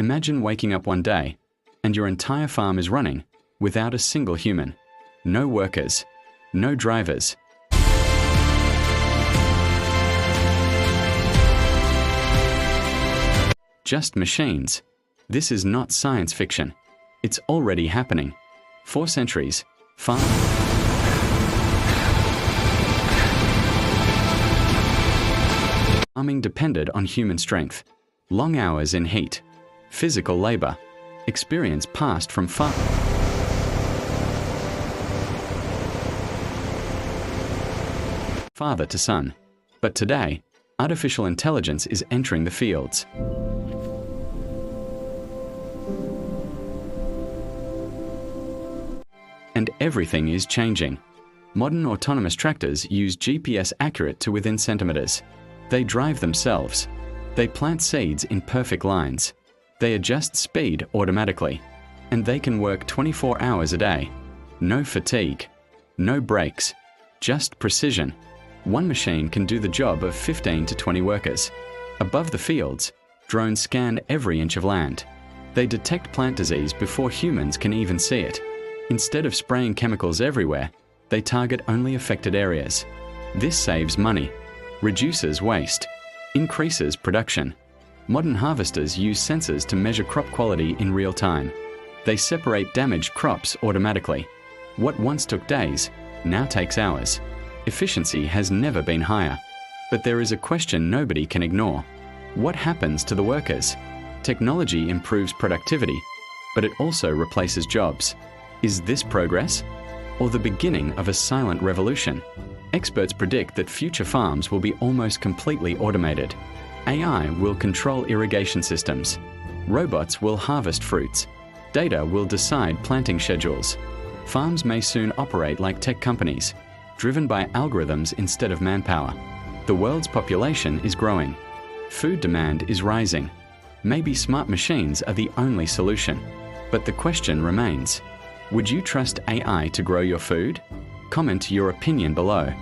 Imagine waking up one day and your entire farm is running without a single human. No workers, no drivers. Just machines. This is not science fiction. It's already happening. For centuries, farming depended on human strength. Long hours in heat, physical labor, experience passed from father to son. But today, artificial intelligence is entering the fields. And everything is changing. Modern autonomous tractors use GPS accurate to within centimeters. They drive themselves. They plant seeds in perfect lines. They adjust speed automatically. And they can work 24 hours a day. No fatigue, no breaks, just precision. One machine can do the job of 15 to 20 workers. Above the fields, drones scan every inch of land. They detect plant disease before humans can even see it. Instead of spraying chemicals everywhere, they target only affected areas. This saves money, reduces waste, increases production. Modern harvesters use sensors to measure crop quality in real time. They separate damaged crops automatically. What once took days now takes hours. Efficiency has never been higher. But there is a question nobody can ignore. What happens to the workers? Technology improves productivity, but it also replaces jobs. Is this progress, or the beginning of a silent revolution? Experts predict that future farms will be almost completely automated. AI will control irrigation systems. Robots will harvest fruits. Data will decide planting schedules. Farms may soon operate like tech companies, driven by algorithms instead of manpower. The world's population is growing. Food demand is rising. Maybe smart machines are the only solution. But the question remains, would you trust AI to grow your food? Comment your opinion below.